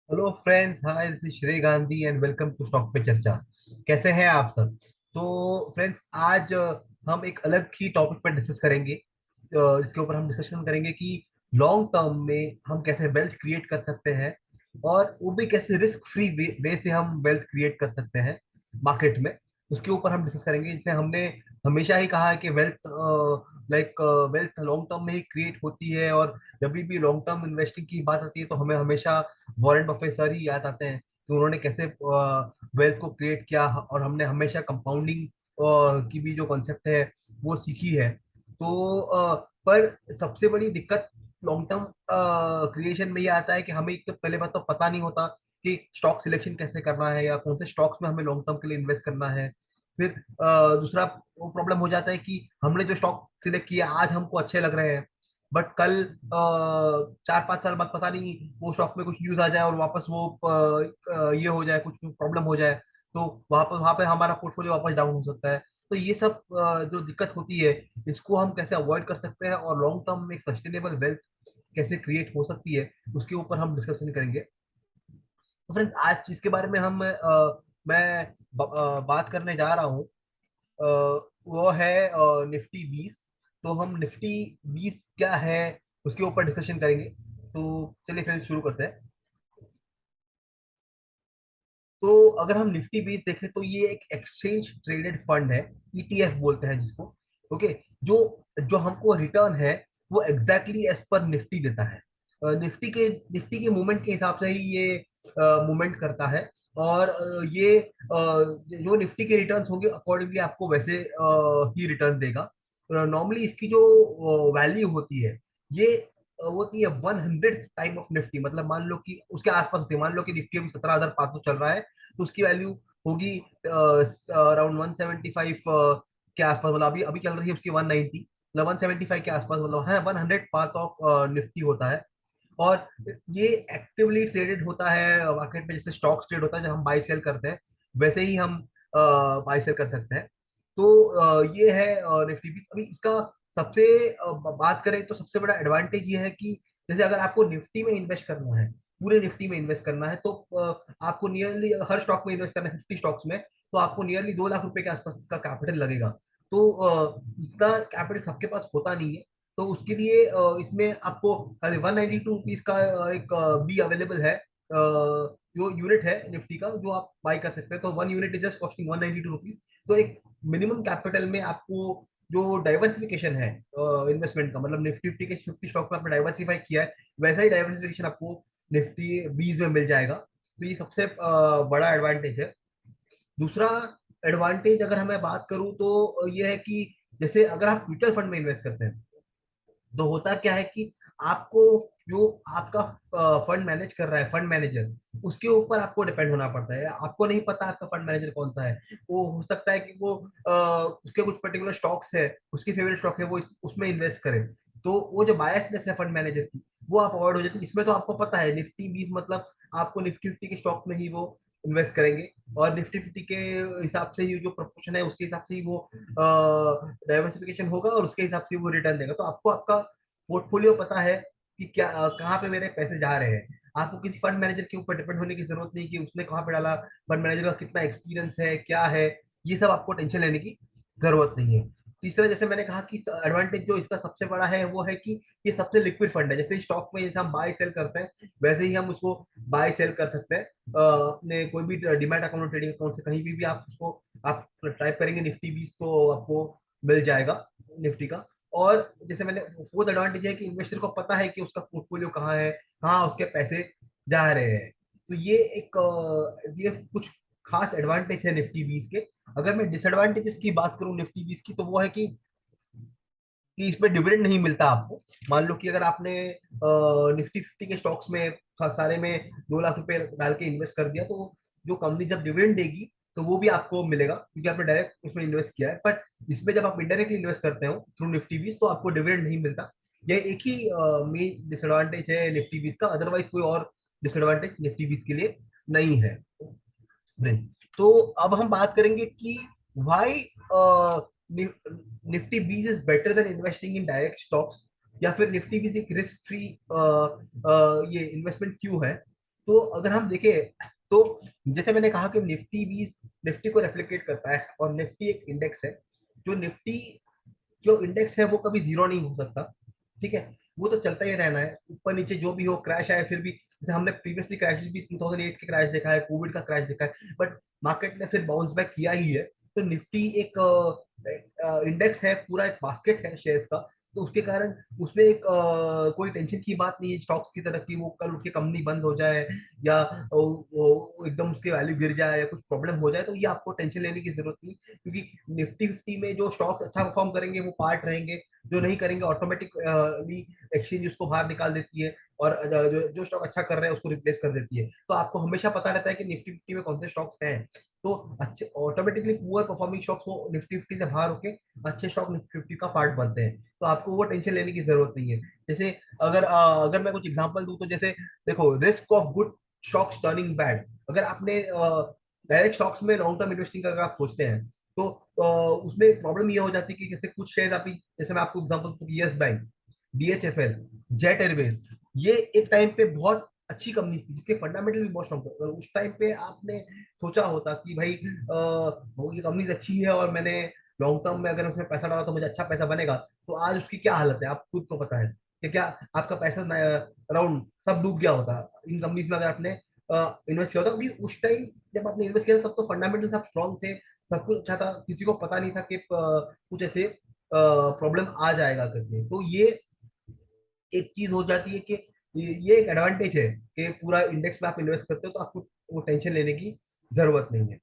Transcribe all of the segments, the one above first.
Hello friends, hi, this is Shri Gandhi and welcome to stock पे चर्चा। कैसे हैं आप सब? तो फ्रेंड्स, आज हम एक अलग ही टॉपिक पर डिस्कस करेंगे। इसके ऊपर हम डिस्कशन करेंगे कि लॉन्ग टर्म में हम कैसे वेल्थ क्रिएट कर सकते हैं, और वो भी कैसे रिस्क फ्री वे से हम वेल्थ क्रिएट कर सकते हैं मार्केट में। उसके ऊपर हम डिस्कस करेंगे। जैसे हमने हमेशा ही कहा है कि वेल्थ लॉन्ग टर्म में ही क्रिएट होती है, और जब भी लॉन्ग टर्म इन्वेस्टिंग की बात आती है तो हमें हमेशा वॉरेन बफे सर ही याद आते हैं कि उन्होंने कैसे वेल्थ को क्रिएट किया, और हमने हमेशा कंपाउंडिंग की भी जो कॉन्सेप्ट है वो सीखी है। तो पर सबसे बड़ी दिक्कत लॉन्ग टर्म क्रिएशन में ये आता है कि हमें एक तो पहले बात तो पता नहीं होता कि स्टॉक सिलेक्शन कैसे करना है या कौन से स्टॉक्स में हमें लॉन्ग टर्म के लिए इन्वेस्ट करना है। फिर दूसरा वो प्रॉब्लम हो जाता है कि हमने जो स्टॉक सिलेक्ट किया आज हमको अच्छे लग रहे हैं, बट कल 4-5 साल बाद पता नहीं वो स्टॉक में कुछ न्यूज आ जाए और वापस वो ये हो जाए, कुछ प्रॉब्लम हो जाए, तो वहां पे हमारा पोर्टफोलियो वापस डाउन हो सकता है। तो ये सब जो दिक्कत होती है, इसको हम कैसे अवॉइड कर सकते हैं और लॉन्ग टर्म में एक सस्टेनेबल वेल्थ कैसे क्रिएट हो सकती है, उसके ऊपर हम डिस्कशन करेंगे। तो फ्रेंड्स, आज चीज के बारे में मैं बात करने जा रहा हूँ। वो है निफ्टी 20। तो हम निफ्टी 20 क्या है उसके ऊपर डिस्कशन करेंगे। तो चलिए फ्रेंड्स, शुरू करते हैं। तो अगर हम निफ्टी 20 देखें तो ये एक एक्सचेंज ट्रेडेड फंड है, ईटीएफ बोलते हैं जिसको। ओके। जो जो हमको रिटर्न है वो एग्जैक्टली एज पर निफ्टी देता है। निफ्टी के मूवमेंट के हिसाब से ही ये मूवमेंट करता है। और जो निफ्टी के रिटर्न्स होंगे अकॉर्डिंगली आपको वैसे ही रिटर्न देगा। नॉर्मली इसकी जो वैल्यू होती है, ये वो होती है 100th टाइम ऑफ निफ्टी। मतलब मान लो कि उसके आसपास होती है। मान लो कि निफ्टी अभी 17,500 चल रहा है, तो उसकी वैल्यू होगी अराउंड 175 के आसपास। मतलब अभी अभी चल रही है उसकी 190, मतलब 175 के आसपास, मतलब है 100 पार्ट ऑफ निफ्टी होता है। और ये एक्टिवली ट्रेडेड होता है मार्केट में, जैसे स्टॉक्स ट्रेड होता है जब हम बाई सेल करते हैं, वैसे ही हम बाई सेल कर सकते हैं। तो ये है निफ्टी 20। अभी इसका सबसे बात करें तो सबसे बड़ा एडवांटेज ये है कि जैसे अगर आपको निफ्टी में इन्वेस्ट करना है, पूरे निफ्टी में इन्वेस्ट करना है, तो आपको नियरली हर स्टॉक में इन्वेस्ट करना है 50 स्टॉक्स में, तो आपको नियरली 2 लाख रुपए के आसपास का कैपिटल लगेगा। तो इतना कैपिटल सबके पास होता नहीं है। तो उसके लिए इसमें आपको खाली 192 रुपीज का एक बी अवेलेबल है, जो यूनिट है निफ्टी का, जो आप बाई कर सकते हैं। तो 1 unit is just costing 192 rupees. तो एक मिनिमम कैपिटल में आपको जो डाइवर्सिफिकेशन है इन्वेस्टमेंट का, मतलब निफ्टी 50 के 50 स्टॉक में आपने डाइवर्सिफाई किया है, वैसा ही डाइवर्सिफिकेशन आपको निफ्टी 20 में मिल जाएगा। तो ये सबसे बड़ा एडवांटेज है। दूसरा एडवांटेज अगर मैं बात करूं तो ये है कि जैसे अगर आप म्यूचुअल फंड में इन्वेस्ट करते हैं, तो होता क्या है कि आपको जो आपका फंड मैनेज कर रहा है, फंड मैनेजर, उसके ऊपर आपको डिपेंड होना पड़ता है। आपको नहीं पता आपका फंड मैनेजर कौन सा है। वो हो सकता है कि वो उसके कुछ पर्टिकुलर स्टॉक्स है, उसकी फेवरेट स्टॉक है, वो उसमें इन्वेस्ट करे। तो वो जो बायसनेस है फंड मैनेजर की, वो आप अवॉइड हो जाती है। इसमें तो आपको पता है निफ्टी 20 मतलब आपको निफ्टी 50 के स्टॉक में ही वो इन्वेस्ट करेंगे, और निफ्टी 50 के हिसाब से ही जो प्रपोर्शन है उसके हिसाब से ही वो डाइवर्सिफिकेशन होगा, और उसके हिसाब से वो रिटर्न देगा। तो आपको आपका पोर्टफोलियो पता है कि क्या कहाँ पे मेरे पैसे जा रहे हैं। आपको किसी फंड मैनेजर के ऊपर डिपेंड होने की जरूरत नहीं कि उसने कहाँ पे डाला, फंड मैनेजर का कितना एक्सपीरियंस है, क्या है। ये सब आपको टेंशन लेने की जरूरत नहीं है। तीसरा, जैसे मैंने कहा कि एडवांटेज जो इसका सबसे बड़ा है वो है कि ये सबसे लिक्विड फंड है। जैसे स्टॉक में जैसे हम बाय सेल करते हैं, वैसे ही हम उसको बाय सेल कर सकते हैं। अपने कोई भी डिमैट अकाउंट, ट्रेडिंग अकाउंट से कहीं भी आप उसको आप टाइप करेंगे निफ्टी 20 तो आपको मिल जाएगा निफ्टी का। और जैसे मैंने फोर्थ एडवांटेज है कि इन्वेस्टर को पता है कि उसका पोर्टफोलियो कहाँ है, कहाँ उसके पैसे जा रहे हैं। तो ये कुछ खास एडवांटेज है निफ्टी 20 के। अगर मैं डिसएडवांटेजेस की बात करूं निफ्टी 20 की, तो वो है कि इसमें डिविडेंड नहीं मिलता आपको। मान लो कि अगर आपने निफ्टी 50 के स्टॉक्स में सारे में 2 लाख रुपए डाल के इन्वेस्ट कर दिया, तो जो कंपनी जब डिविडेंड देगी तो वो भी आपको मिलेगा, क्योंकि आपने डायरेक्ट उसमें इन्वेस्ट किया है। बट इसमें जब आप इनडायरेक्टली इन्वेस्ट करते हो थ्रू निफ्टी 20, तो आपको डिविडेंड नहीं मिलता। ये एक ही मेन डिसएडवांटेज है निफ्टी 20 का। अदरवाइज कोई और डिसएडवांटेज निफ्टी 20 के लिए नहीं है। नहीं। तो अब हम बात करेंगे कि why Nifty 20 is better than investing in direct stocks, या फिर निफ्टी 20 एक रिस्क फ्री ये इन्वेस्टमेंट क्यों है। तो अगर हम देखें तो जैसे मैंने कहा कि निफ्टी 20 निफ्टी को रेप्लिकेट करता है, और निफ्टी एक इंडेक्स है। जो निफ्टी जो इंडेक्स है वो कभी जीरो नहीं हो सकता, ठीक है। वो तो चलता ही रहना है, ऊपर नीचे जो भी हो, क्रैश आए फिर भी, जैसे हमने प्रीवियसली क्रैशेस भी 2008 के क्रैश देखा है, कोविड का क्रैश देखा है, बट मार्केट ने फिर बाउंस बैक किया ही है। तो निफ्टी एक इंडेक्स है, पूरा एक बास्केट है शेयर्स का। तो उसके कारण उसमें एक कोई टेंशन की बात नहीं है स्टॉक्स की तरफ की वो कल उठ के कंपनी बंद हो जाए, या वो एकदम उसकी वैल्यू गिर जाए या कुछ प्रॉब्लम हो जाए, तो ये आपको टेंशन लेने की जरूरत नहीं, क्योंकि निफ्टी 50 में जो स्टॉक्स अच्छा परफॉर्म करेंगे वो पार्ट रहेंगे, जो नहीं करेंगे ऑटोमेटिकली एक्सचेंज उसको बाहर निकाल देती है, और जो स्टॉक अच्छा कर रहे हैं उसको रिप्लेस कर देती है। तो आपको हमेशा पता रहता है कि निफ्टी 50 में कौन से स्टॉक्स हैं। तो अच्छे ऑटोमेटिकली पुअर परफॉर्मिंग स्टॉक्स वो निफ्टी 50 से बाहर होके अच्छे स्टॉक निफ्टी 50 का पार्ट बनते हैं। तो आपको वो टेंशन लेने की जरूरत नहीं है। जैसे अगर मैं कुछ एग्जांपल दूं, तो जैसे देखो, risk of good stocks turning bad. अगर आपने डायरेक्ट स्टॉक्स में लॉन्ग टर्म इन्वेस्टिंग का अगर आप सोचते हैं, तो उसमें प्रॉब्लम ये हो जाती है कि जैसे कुछ शेयर आप, जैसे मैं आपको एग्जांपल दूं, yes bank, DHFL, jet Airways, ये एक टाइम पे बहुत अच्छी कंपनी थी जिसके फंडामेंटल भी बहुत स्ट्रॉन्ग थे। अगर उस टाइम पे आपने सोचा होता कि भाई ये कंपनी अच्छी है और मैंने लॉन्ग टर्म में अगर उसमें पैसा डाला तो मुझे अच्छा पैसा बनेगा, तो आज उसकी क्या हालत है आप खुद को पता है कि क्या आपका पैसा अराउंड सब डूब गया होता इन कंपनीज में अगर आपने इन्वेस्ट किया होता। क्योंकि उस टाइम जब आपने इन्वेस्ट किया था, तब तो फंडामेंटल सब स्ट्रॉन्ग थे, सब कुछ अच्छा था, किसी को पता नहीं था कि कुछ ऐसे प्रॉब्लम आ जाएगा करके। तो ये एक चीज हो जाती है कि ये एक एडवांटेज है कि पूरा इंडेक्स में आप इन्वेस्ट करते हो, तो आपको वो टेंशन लेने की जरूरत नहीं है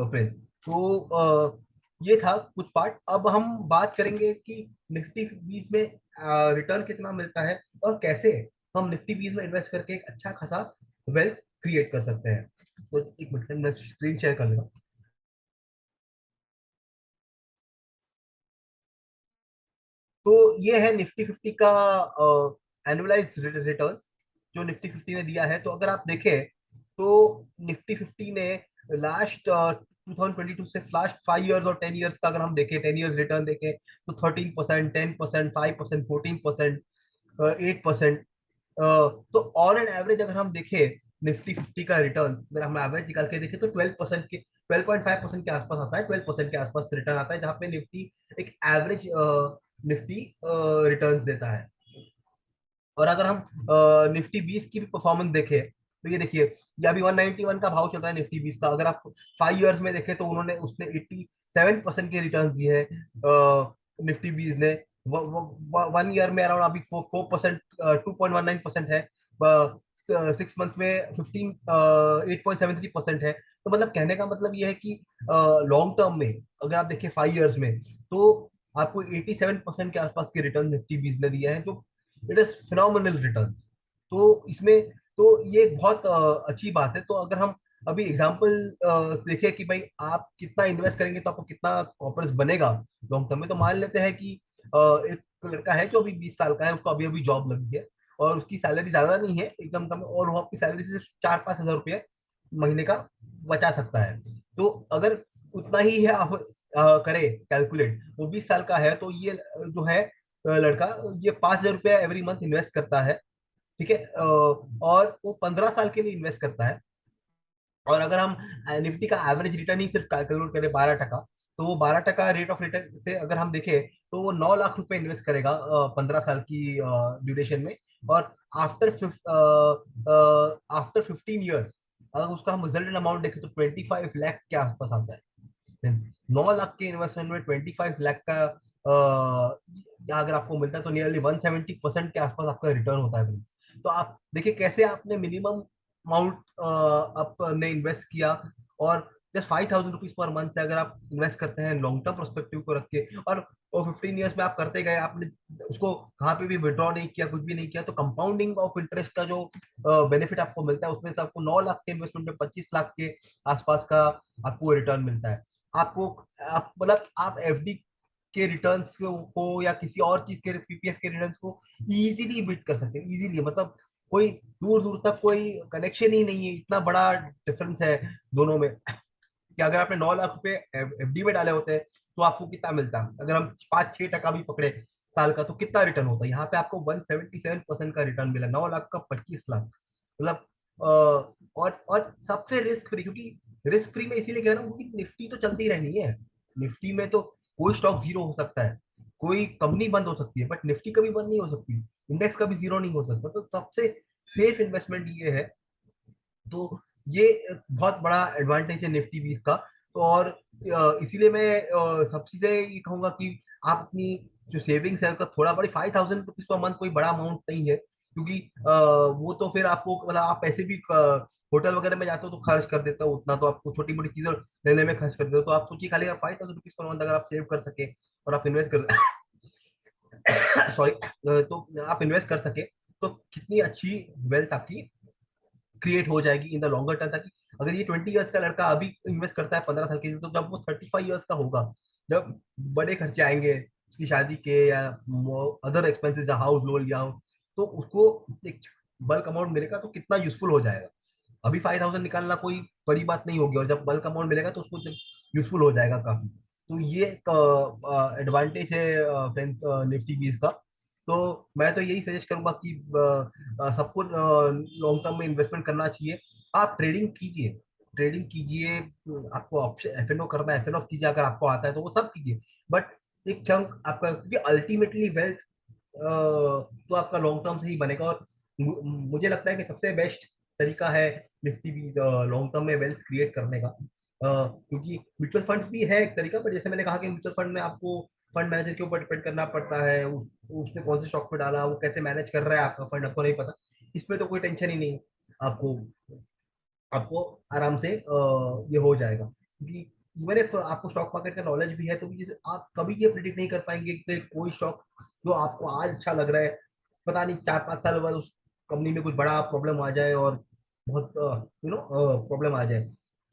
फ्रेंड्स। तो ये था कुछ पार्ट। अब हम बात करेंगे कि निफ्टी 20 में रिटर्न कितना मिलता है, और कैसे हम निफ्टी 20 में इन्वेस्ट करके एक अच्छा खासा वेल्थ क्रिएट कर सकते हैं। तो एक मिनट मैं स्क्रीन शेयर कर लेता हूँ। तो ये है निफ्टी 50 का एनुअलाइज रिटर्न्स जो निफ्टी 50 ने दिया है। तो अगर आप देखें तो निफ्टी 50 ने लास्ट 2022 से लास्ट 5 इयर्स और 10 इयर्स का अगर हम देखें, 10 इयर्स रिटर्न देखें, तो 13%, 10%, 5%, 14%, 8%। तो ऑन एन एवरेज अगर हम देखें निफ्टी 50 का रिटर्न, अगर हम एवरेज निकाल के देखें, तो 12% के 12.5% के आसपास आता है, 12% के आसपास रिटर्न आता है, जहां पे निफ्टी एक एवरेज निफ्टी रिटर्न्स देता है। और अगर हम निफ्टी 20 की भी परफॉर्मेंस देखें, तो ये देखिए, ये अभी 191 का भाव चल रहा है निफ्टी 20 का। अगर आप 5 इयर्स में देखें तो उन्होंने उसने 87% के रिटर्न दिए हैं निफ्टी 20 ने। 1 ईयर में अराउंड अभी 4% 2.19% है, 6 मंथ में 8.73% है। तो मतलब कहने का मतलब ये है कि लॉन्ग टर्म में अगर आप देखें 5 इयर्स में, तो आपको 87% के आसपास के रिटर्न निफ्टी 20 ने दिए हैं, जो इट इज फिनोमिनल रिटर्न। तो इसमें तो ये एक बहुत अच्छी बात है। तो अगर हम अभी एग्जांपल देखें कि भाई आप कितना इन्वेस्ट करेंगे तो आपको कितना कॉर्पस बनेगा लॉन्ग टर्म में, तो मान लेते हैं कि एक लड़का है जो अभी 20 साल का है, उसको अभी अभी जॉब लगी है, और उसकी सैलरी ज्यादा नहीं है, एकदम कम, और वो अपनी सैलरी से सिर्फ 4-5 हजार रुपये महीने का बचा सकता है। तो अगर उतना ही है आप करें कैलकुलेट, वो 20 साल का है, तो ये जो है लड़का, ये 5 हजार रुपया एवरी मंथ इन्वेस्ट करता है, ठीक है। और वो 15 साल के लिए इन्वेस्ट करता है। और अगर हम निफ्टी का एवरेज रिटर्न ही सिर्फ कैलकुलेट करें 12%, तो वो 12% रेट ऑफ रिटर्न से अगर हम देखें, तो वो 9 लाख रुपए इन्वेस्ट करेगा 15 साल की ड्यूरेशन में। और आफ्टर आफ्टर 15 ईयर्स अगर उसका हम रिजल्ट अमाउंट देखें, तो 25 लाख के आसपास आता है। मीन्स 9 लाख के इन्वेस्टमेंट में 25 लाख का अगर आपको मिलता है, तो नियरली 170% के आसपास आपका रिटर्न होता है फ्रेंड्स। तो आप देखिए कैसे आपने मिनिमम अमाउंट आपने इन्वेस्ट किया, और जस्ट 5,000 रुपीज पर मंथ से अगर आप इन्वेस्ट करते हैं लॉन्ग टर्म प्रोस्पेक्टिव को रख के, और 15 ईयर्स में आप करते गए, आपने उसको कहाँ पे भी विड्रॉ नहीं किया, कुछ भी नहीं किया, तो कंपाउंडिंग ऑफ इंटरेस्ट का जो बेनिफिट आपको मिलता है, उसमें से आपको 9 लाख के इन्वेस्टमेंट में 25 लाख के आसपास का आपको रिटर्न मिलता है। आपको आप मतलब आप एफडी के रिटर्न्स को या किसी और चीज के पीपीएफ के रिटर्न्स को इजीली बीट कर सकते हैं, इजीली, मतलब कोई दूर दूर तक कोई कनेक्शन ही नहीं है, इतना बड़ा डिफरेंस है दोनों में। कि अगर आपने 9 लाख रुपए एफडी में डाले होते हैं, तो आपको कितना मिलता है, अगर हम 5-6% भी पकड़े साल का, तो कितना रिटर्न होता है। यहाँ पे आपको 177% का रिटर्न मिला, 9 लाख का 25 लाख, मतलब और सबसे रिस्क फ्री, क्योंकि रिस्क फ्री में इसीलिए कह रहा हूँ क्योंकि निफ्टी तो चलती रहनी है। निफ्टी में तो कोई स्टॉक जीरो हो सकता है, कोई कंपनी बंद हो सकती है, बट निफ्टी कभी बंद नहीं हो सकती, इंडेक्स कभी जीरो नहीं हो सकता। तो सबसे सेफ इन्वेस्टमेंट ये है। तो ये बहुत बड़ा एडवांटेज है निफ्टी बीस का। तो और इसीलिए मैं सबसे ये कहूंगा कि आप अपनी जो सेविंग्स है उसका थोड़ा बड़ी, 5,000 रुपीज पर मंथ कोई बड़ा अमाउंट नहीं है, क्योंकि वो तो फिर आपको मतलब आप पैसे भी होटल वगैरह में जाते हो तो खर्च कर देते हो उतना, तो आपको छोटी मोटी चीजें लेने में खर्च कर देते हो। तो आप सोचिए खाली 5,000 रुपीज पर मंथ अगर आप सेव कर सके और आप इन्वेस्ट कर सॉरी, तो आप इन्वेस्ट कर सके तो कितनी अच्छी वेल्थ आपकी क्रिएट हो जाएगी इन द लॉन्गर टर्म। ताकि अगर ये 20 ईयर्स का लड़का अभी इन्वेस्ट करता है 15 साल के लिए, तो जब वो 35 ईयर्स का होगा, जब बड़े खर्चे आएंगे उसकी शादी के या अदर एक्सपेंसेस, हाउस लोन या तो उसको एक बल्क अमाउंट मिलेगा तो कितना यूजफुल हो जाएगा। अभी 5,000 निकालना कोई बड़ी बात नहीं होगी, और जब बल्क अमाउंट मिलेगा तो उसको यूजफुल हो जाएगा काफी। तो ये एडवांटेज है फ्रेंड्स निफ्टी बीस का। तो मैं तो यही सजेस्ट करूंगा कि सबको लॉन्ग टर्म में इन्वेस्टमेंट करना चाहिए। आप ट्रेडिंग कीजिए, ट्रेडिंग कीजिए, आपको ऑप्शन एफएनओ करना है एफएनओ कीजिए, अगर आपको आता है तो वो सब कीजिए। बट एक चंक आपका, क्योंकि अल्टीमेटली वेल्थ तो आपका लॉन्ग टर्म से ही बनेगा। और मुझे लगता है कि सबसे बेस्ट तरीका है निफ्टी भी लॉन्ग टर्म में वेल्थ क्रिएट करने का। क्योंकि म्यूचुअल फंड्स भी है एक तरीका, पर जैसे मैंने कहा कि म्यूचुअल फंड में आपको फंड मैनेजर के ऊपर डिपेंड करना पड़ता है, उसने कौन से स्टॉक में डाला, वो कैसे मैनेज कर रहा है आपका फंड, आपको नहीं पता। इसमें तो कोई टेंशन ही नहीं है, आपको आपको आराम से ये हो जाएगा। क्योंकि इवन इफ आपको स्टॉक मार्केट का नॉलेज भी है तो भी जैसे आप कभी ये प्रिडिक्ट नहीं कर पाएंगे कि कोई स्टॉक जो आपको आज अच्छा लग रहा है, पता नहीं 4-5 साल बाद उस कंपनी में कुछ बड़ा प्रॉब्लम आ जाए और बहुत प्रॉब्लम आ जाए।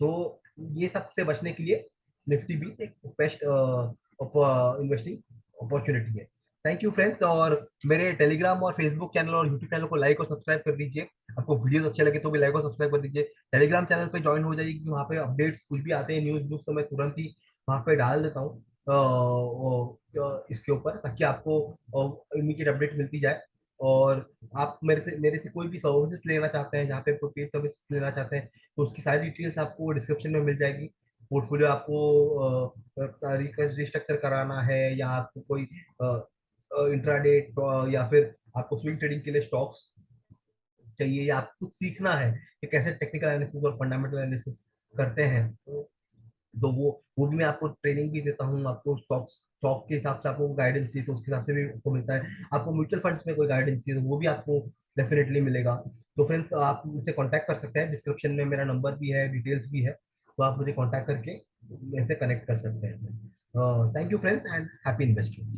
तो ये सब से बचने के लिए निफ्टी भी एक बेस्ट इन्वेस्टिंग अपॉर्चुनिटी है। Thank you friends. और मेरे टेलीग्राम और फेसबुक चैनल और यूट्यूब चैनल को लाइक और सब्सक्राइब कर दीजिए। आपको वीडियोस अच्छे लगे तो भी लाइक और सब्सक्राइब कर दीजिए। टेलीग्राम चैनल पे ज्वाइन हो जाइए, क्योंकि वहाँ पे अपडेट्स कुछ भी आते हैं, न्यूज़ न्यूज़ तो मैं तुरंत ही वहाँ पे डाल देता हूँ इसके ऊपर, ताकि आपको इमीडिएट अपडेट मिलती जाए। और आप मेरे से कोई भी सर्विसेज लेना चाहते हैं, जहाँ पे कोई पेड सर्विस लेना चाहते हैं, तो उसकी सारी डिटेल्स आपको डिस्क्रिप्शन में मिल जाएगी। पोर्टफोलियो आपको रिस्ट्रक्चर कराना है, या आपको कोई इंट्राडे या फिर आपको स्विंग ट्रेडिंग के लिए स्टॉक्स चाहिए, या आपको कुछ सीखना है कि कैसे टेक्निकल एनालिसिस और फंडामेंटल एनालिसिस करते हैं, तो वो भी मैं आपको ट्रेनिंग भी देता हूँ। आपको स्टॉक के हिसाब से आपको गाइडेंस चाहिए तो उसके हिसाब से भी आपको मिलता है। आपको म्यूचुअल फंड्स में कोई गाइडेंस चाहिए तो वो भी आपको डेफिनेटली मिलेगा। तो फ्रेंड्स आप मुझसे कांटेक्ट कर सकते हैं, डिस्क्रिप्शन में मेरा नंबर भी है, डिटेल्स भी है, तो आप मुझे कांटेक्ट करके मेरे से कनेक्ट कर सकते हैं। Thank you friends and happy investing.